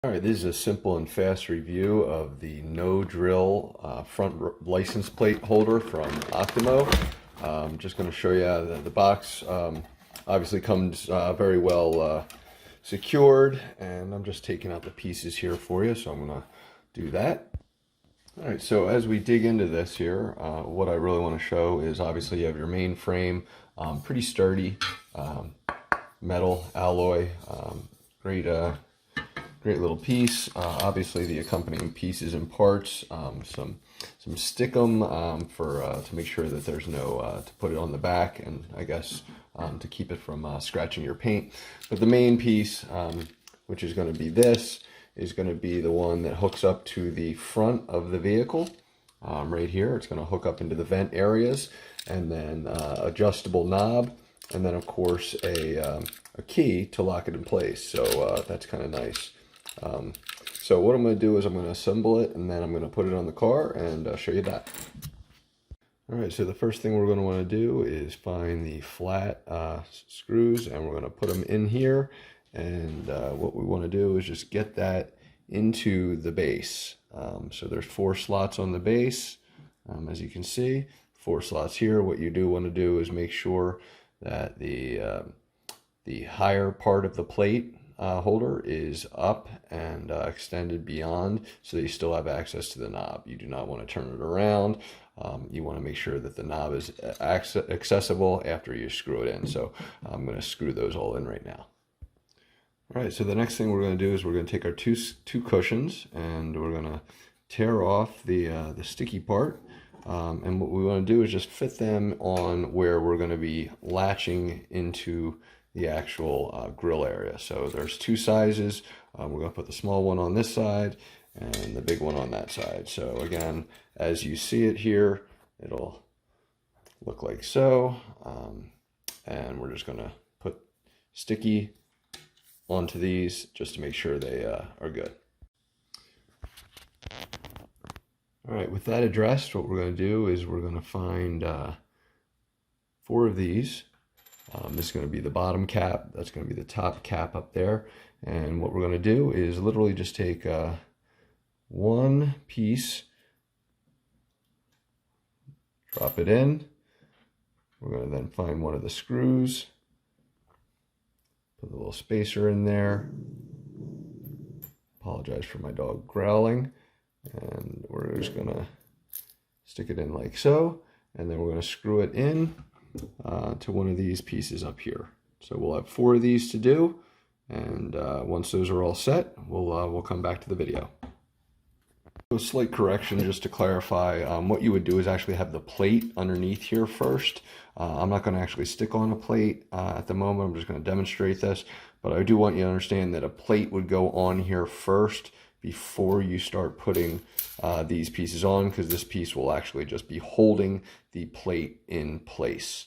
All right, this is a simple and fast review of the no drill front license plate holder from Optimo. Just going to show you the box. Obviously comes very well secured, and I'm just taking out the pieces here for you, so I'm going to do that. All right, so as we dig into this here, what I really want to show is obviously you have your main frame, pretty sturdy, metal alloy, great great little piece. Obviously the accompanying pieces and parts, some stickum to make sure that there's no, to put it on the back, and I guess to keep it from scratching your paint. But the main piece, which is going to be this, is going to be the one that hooks up to the front of the vehicle. Right here, it's going to hook up into the vent areas, and then adjustable knob, and then of course a key to lock it in place. So that's kind of nice. So what I'm going to do is I'm going to assemble it, and then I'm going to put it on the car and show you that. Alright, so the first thing we're going to want to do is find the flat screws, and we're going to put them in here, and what we want to do is just get that into the base. So there's 4 slots on the base, as you can see, 4 slots here. What you do want to do is make sure that the higher part of the plate holder is up and extended beyond, so that you still have access to the knob. You do not want to turn it around. You want to make sure that the knob is accessible after you screw it in. So I'm going to screw those all in right now. All right, so the next thing we're going to do is we're going to take our two cushions, and we're going to tear off the sticky part. And what we want to do is just fit them on where we're going to be latching into the actual grill area. So there's 2 sizes. We're going to put the small one on this side and the big one on that side. So again, as you see it here, it'll look like so. And we're just going to put sticky onto these just to make sure they are good. All right, with that addressed, what we're going to do is we're going to find 4 of these. This is going to be the bottom cap. That's going to be the top cap up there. And what we're going to do is literally just take one piece, drop it in. We're going to then find one of the screws, put a little spacer in there. Apologize for my dog growling. And we're just going to stick it in like so. And then we're going to screw it in to one of these pieces up here. So we'll have 4 of these to do, and once those are all set, we'll come back to the video. A slight correction just to clarify, what you would do is actually have the plate underneath here first. I'm not going to actually stick on a plate at the moment. I'm just going to demonstrate this, but I do want you to understand that a plate would go on here first before you start putting these pieces on, because this piece will actually just be holding the plate in place.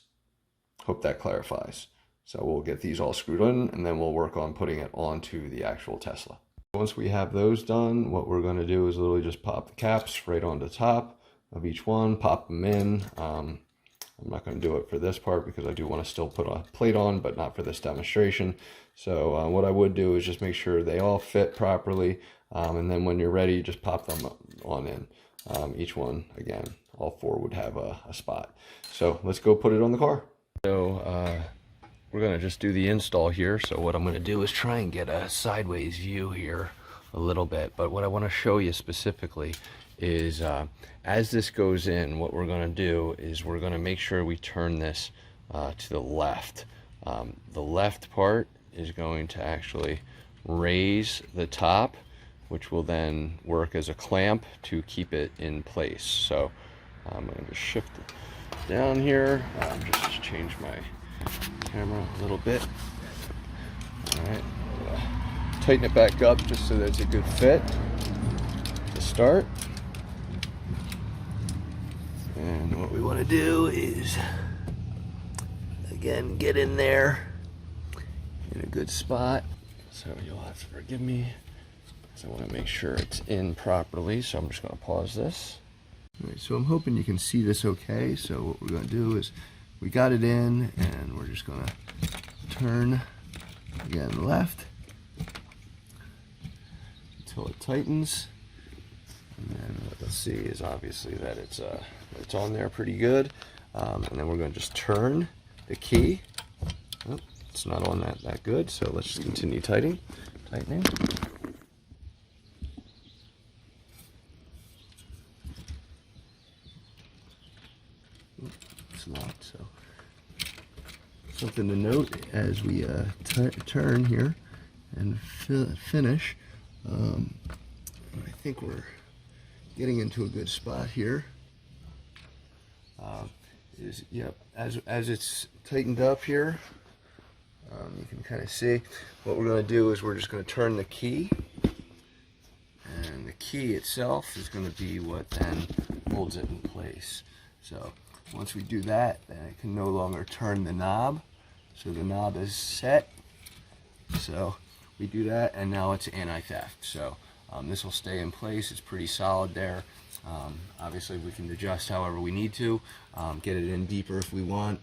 Hope that clarifies. So we'll get these all screwed in, and then we'll work on putting it onto the actual Tesla. Once we have those done, what we're going to do is literally just pop the caps right on the top of each one, pop them in. I'm not going to do it for this part because I do want to still put a plate on, but not for this demonstration. So what I would do is just make sure they all fit properly, and then when you're ready, just pop them on in. Each one, again, all 4 would have a spot. So let's go put it on the car. So we're going to just do the install here. So what I'm going to do is try and get a sideways view here a little bit. But what I want to show you specifically is as this goes in, what we're going to do is we're going to make sure we turn this to the left. The left part is going to actually raise the top, which will then work as a clamp to keep it in place. So I'm going to just shift it down here, just change my camera a little bit. All right, tighten it back up just so that it's a good fit to start. And what we want to do is, again, get in there in a good spot. So you'll have to forgive me, because I want to make sure it's in properly. So I'm just going to pause this. All right, so I'm hoping you can see this okay. So what we're going to do is we got it in, and we're just going to turn again left until it tightens. And then what you'll see is obviously that it's on there pretty good. And then we're going to just turn the key. Oh, it's not on that good, so let's just continue tightening. It's locked, so something to note as we turn here and finish. I think we're getting into a good spot here. Yep, as it's tightened up here, you can kind of see what we're going to do is we're just going to turn the key, and the key itself is going to be what then holds it in place. So once we do that, then I can no longer turn the knob. So the knob is set. So we do that, and now it's anti-theft. So this will stay in place. It's pretty solid there. Obviously, we can adjust however we need to, get it in deeper if we want.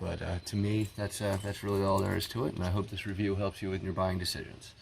But to me, that's really all there is to it. And I hope this review helps you with your buying decisions.